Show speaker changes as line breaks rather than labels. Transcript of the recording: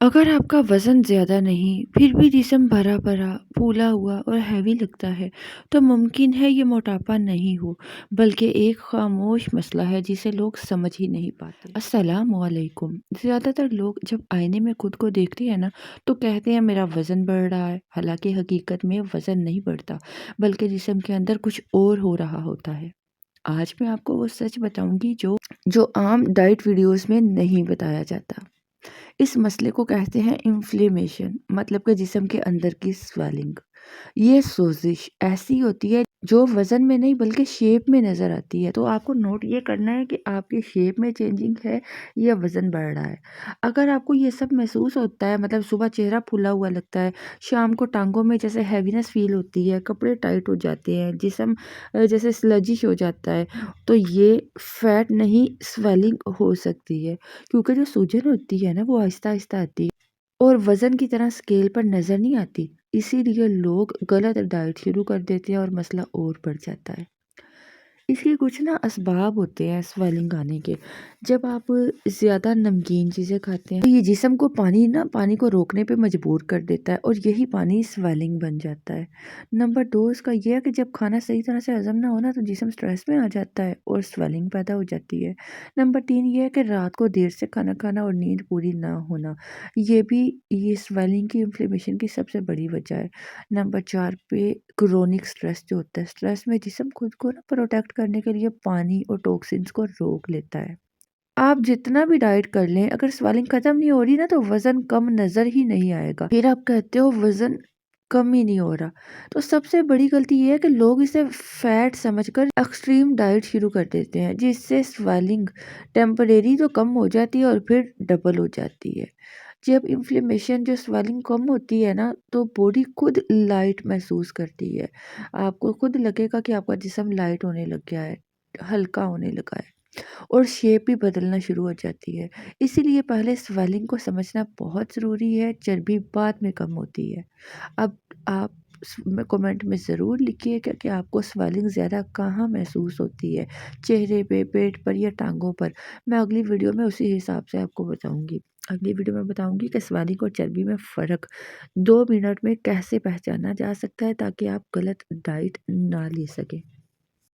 अगर आपका वज़न ज़्यादा नहीं, फिर भी जिस्म भरा-भरा, फूला हुआ और हैवी लगता है, तो मुमकिन है ये मोटापा नहीं हो, बल्कि एक ख़ामोश मसला है जिसे लोग समझ ही नहीं पाते। अस्सलामु अलैकुम। ज़्यादातर लोग जब आईने में खुद को देखते हैं ना, तो कहते हैं मेरा वज़न बढ़ रहा है, हालाँकि हकीकत में वज़न नहीं बढ़ता, बल्कि जिस्म के अंदर कुछ और हो रहा होता है। आज मैं आपको वो सच बताऊँगी जो जो आम डाइट वीडियोज़ में नहीं बताया जाता। इस मसले को कहते हैं इन्फ्लेमेशन, मतलब कि जिस्म के अंदर की स्वेलिंग। ये सोजिश ऐसी होती है जो वजन में नहीं बल्कि शेप में नज़र आती है। तो आपको नोट ये करना है कि आपकी शेप में चेंजिंग है या वज़न बढ़ रहा है। अगर आपको ये सब महसूस होता है, मतलब सुबह चेहरा फूला हुआ लगता है, शाम को टांगों में जैसे हैवीनेस फील होती है, कपड़े टाइट हो जाते हैं, जिस्म जैसे स्लजिश हो जाता है, तो ये फैट नहीं स्वेलिंग हो सकती है। क्योंकि जो सूजन होती है ना वो आहिस्ता-आहिस्ता आती है और वज़न की तरह स्केल पर नज़र नहीं आती। इसीलिए लोग गलत डाइट शुरू कर देते हैं और मसला और बढ़ जाता है। इसके कुछ ना असबाब होते हैं स्वेलिंग आने के। जब आप ज़्यादा नमकीन चीज़ें खाते हैं तो ये जिस्म को पानी को रोकने पे मजबूर कर देता है और यही पानी स्वेलिंग बन जाता है। नंबर 2 इसका ये है कि जब खाना सही तरह से हज़म ना हो ना तो जिस्म स्ट्रेस में आ जाता है और स्वेलिंग पैदा हो जाती है। नंबर 3 ये है कि रात को देर से खाना खाना और नींद पूरी ना होना, ये स्वेलिंग की इन्फ्लेमेशन की सबसे बड़ी वजह है। नंबर 4 पे क्रोनिक स्ट्रेस जो होता है, स्ट्रेस में जिस्म खुद को ना प्रोटेक्ट करने के लिए पानी और टॉक्सिन्स को रोक लेता है। आप जितना भी डाइट कर लें, अगर स्वेलिंग खत्म नहीं हो रही ना तो वज़न कम नज़र ही नहीं आएगा। फिर आप कहते हो वज़न कम ही नहीं हो रहा। तो सबसे बड़ी गलती ये है कि लोग इसे फैट समझकर एक्सट्रीम डाइट शुरू कर देते हैं, जिससे स्वेलिंग टेम्परेरी तो कम हो जाती है और फिर डबल हो जाती है। जब इन्फ्लेमेशन जो स्वेलिंग कम होती है ना तो बॉडी खुद लाइट महसूस करती है। आपको खुद लगेगा कि आपका जिस्म लाइट होने लग गया है, हल्का होने लगा है और शेप भी बदलना शुरू हो जाती है। इसीलिए पहले स्वेलिंग को समझना बहुत ज़रूरी है, चर्बी बाद में कम होती है। अब आप कमेंट में ज़रूर लिखिएगा कि आपको स्वेलिंग ज़्यादा कहाँ महसूस होती है, चेहरे पे, पेट पर या टांगों पर। मैं अगली वीडियो में उसी हिसाब से आपको बताऊंगी। अगली वीडियो में बताऊंगी कि स्वेलिंग और चर्बी में फ़र्क 2 मिनट में कैसे पहचाना जा सकता है ताकि आप गलत डाइट ना ले सकें।